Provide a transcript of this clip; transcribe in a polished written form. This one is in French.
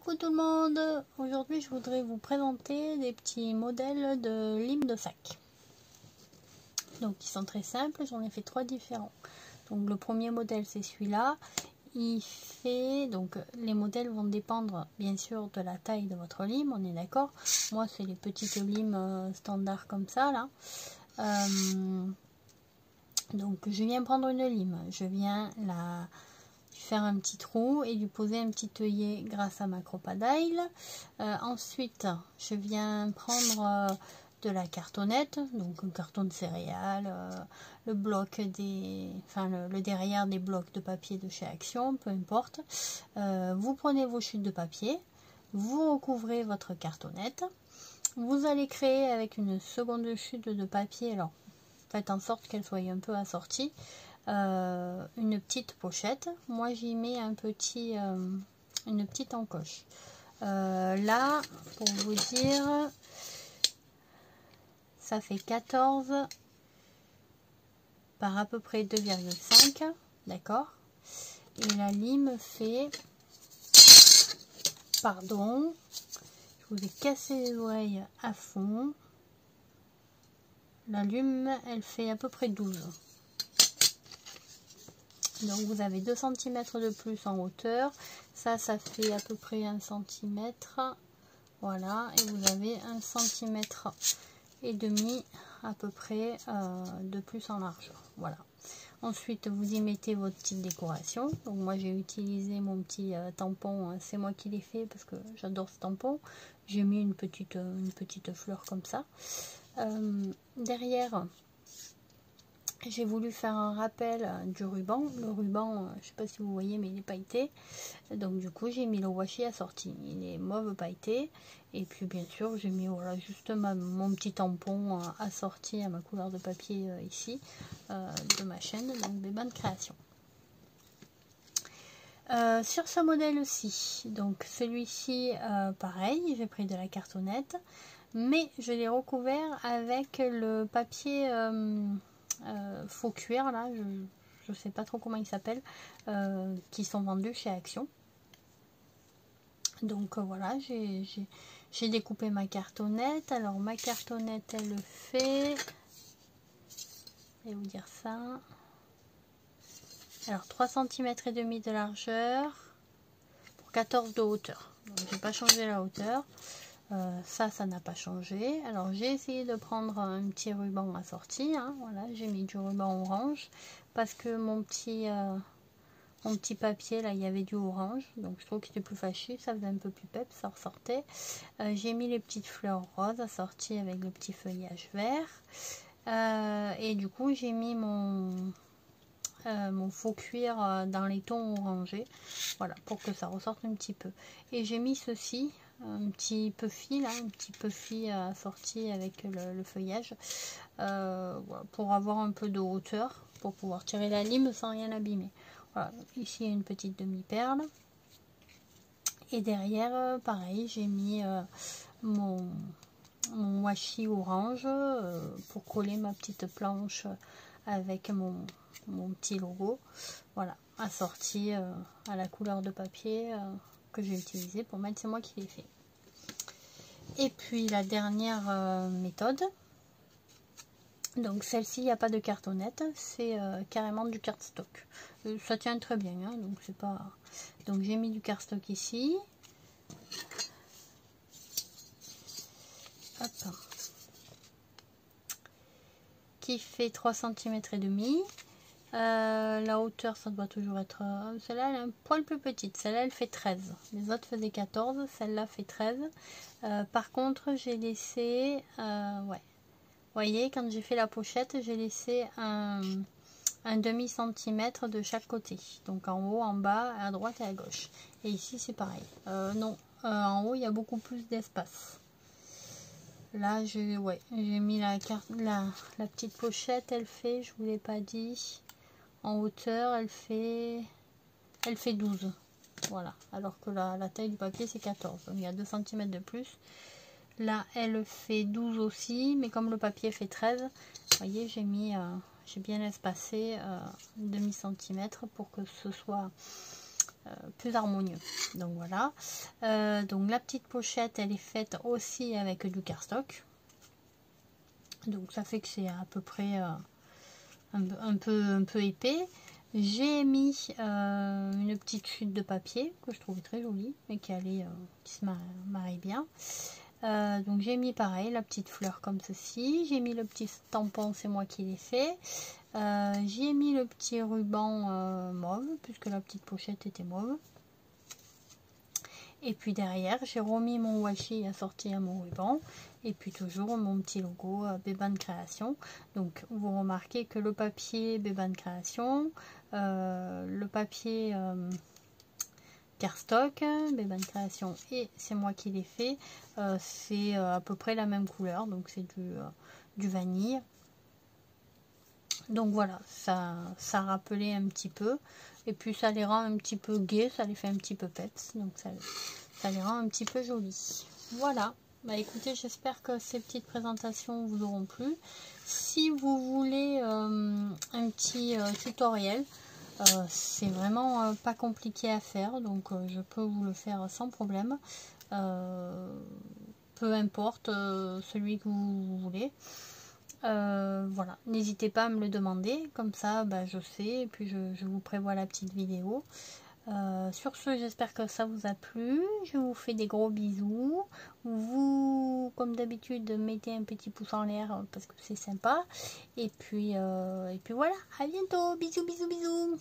Coucou tout le monde, aujourd'hui je voudrais vous présenter des petits modèles de limes de sac. Donc ils sont très simples, j'en ai fait 3 différents. Donc le premier modèle c'est celui-là. Il fait, donc les modèles vont dépendre bien sûr de la taille de votre lime, on est d'accord. Moi c'est les petites limes standards comme ça là. Donc je viens prendre une lime, je viens la faire un petit trou et lui poser un petit œillet grâce à ma crocodile. Ensuite je viens prendre de la cartonnette, donc un carton de céréales, le bloc des, enfin le derrière des blocs de papier de chez Action, peu importe. Vous prenez vos chutes de papier, vous recouvrez votre cartonnette, vous allez créer avec une seconde chute de papier, alors faites en sorte qu'elle soit un peu assortie, une petite pochette. Moi j'y mets un petit une petite encoche. Là pour vous dire, ça fait 14 par à peu près 2,5, d'accord, et la lime fait, pardon, je vous ai cassé les oreilles à fond, la lime elle fait à peu près 12. Donc vous avez 2 cm de plus en hauteur, ça fait à peu près 1 cm, voilà, et vous avez 1 cm et demi à peu près de plus en largeur, voilà. Ensuite vous y mettez votre petite décoration. Donc moi j'ai utilisé mon petit tampon, c'est moi qui l'ai fait parce que j'adore ce tampon. J'ai mis une petite fleur comme ça. Derrière j'ai voulu faire un rappel du ruban. Le ruban, je sais pas si vous voyez, mais il est pailleté. Donc du coup, j'ai mis le washi assorti. Il est mauve pailleté. Et puis bien sûr, j'ai mis voilà, juste mon petit tampon assorti à ma couleur de papier ici, de ma chaîne, donc Béban de Création. Sur ce modèle-ci, donc celui-ci, pareil, j'ai pris de la cartonnette. Mais je l'ai recouvert avec le papier... faux cuir là, je sais pas trop comment il s'appelle, qui sont vendus chez Action. Donc voilà, j'ai découpé ma cartonnette. Alors ma cartonnette elle fait, je vais vous dire ça, alors 3 cm et demi de largeur pour 14 de hauteur. Donc j'ai pas changé la hauteur. Ça n'a pas changé. Alors j'ai essayé de prendre un petit ruban assorti, hein, voilà, j'ai mis du ruban orange parce que mon petit papier là il y avait du orange, donc je trouve que c'était plus facile, ça faisait un peu plus pep, ça ressortait. J'ai mis les petites fleurs roses assorties avec le petit feuillage vert, et du coup j'ai mis mon faux cuir dans les tons orangés, voilà, pour que ça ressorte un petit peu. Et j'ai mis ceci, un petit puffy là, un petit puffy assorti avec le feuillage, voilà, pour avoir un peu de hauteur, pour pouvoir tirer la lime sans rien abîmer. Voilà, ici une petite demi-perle. Et derrière, pareil, j'ai mis mon washi orange pour coller ma petite planche avec mon petit logo, voilà, assorti à la couleur de papier que j'ai utilisé pour mettre, c'est moi qui l'ai fait. Et puis la dernière méthode, donc celle-ci il n'y a pas de cartonnette, c'est carrément du cardstock. Ça tient très bien, hein, donc c'est pas, donc j'ai mis du cardstock ici. Hop. Qui fait 3 cm et demi. La hauteur ça doit toujours être, celle-là elle est un poil plus petite, celle-là elle fait 13, les autres faisaient 14, celle-là fait 13. Par contre j'ai laissé, ouais, vous voyez, quand j'ai fait la pochette j'ai laissé un demi centimètre de chaque côté, donc en haut, en bas, à droite et à gauche. Et ici c'est pareil, non, en haut il y a beaucoup plus d'espace. Là j'ai mis la petite pochette, elle fait, je vous l'ai pas dit, en hauteur elle fait 12, voilà, alors que la taille du papier c'est 14, donc il y a 2 cm de plus. Là elle fait 12 aussi, mais comme le papier fait 13, vous voyez, j'ai mis j'ai bien espacé demi centimètre pour que ce soit plus harmonieux. Donc voilà. Donc la petite pochette, elle est faite aussi avec du cardstock. Donc ça fait que c'est à peu près un peu épais. J'ai mis une petite chute de papier que je trouvais très jolie et qui se marie bien. Donc j'ai mis pareil la petite fleur comme ceci. J'ai mis le petit tampon, c'est moi qui l'ai fait. J'ai mis le petit ruban mauve puisque la petite pochette était mauve. Et puis derrière, j'ai remis mon washi assorti à mon ruban. Et puis toujours mon petit logo Béban Création. Donc vous remarquez que le papier Béban Création, le papier cardstock, Béban Création, et c'est moi qui l'ai fait. C'est à peu près la même couleur, donc c'est du vanille. Donc voilà, ça rappelait un petit peu. Et puis ça les rend un petit peu gai, ça les fait un petit peu peps. Donc ça les rend un petit peu jolis. Voilà. Bah écoutez, j'espère que ces petites présentations vous auront plu. Si vous voulez un petit tutoriel, c'est vraiment pas compliqué à faire. Donc je peux vous le faire sans problème. Peu importe celui que vous voulez. Voilà, n'hésitez pas à me le demander, comme ça bah, je sais, et puis je vous prévois la petite vidéo. Sur ce, j'espère que ça vous a plu, je vous fais des gros bisous. Vous, comme d'habitude, mettez un petit pouce en l'air parce que c'est sympa. Et puis voilà, à bientôt, bisous bisous bisous.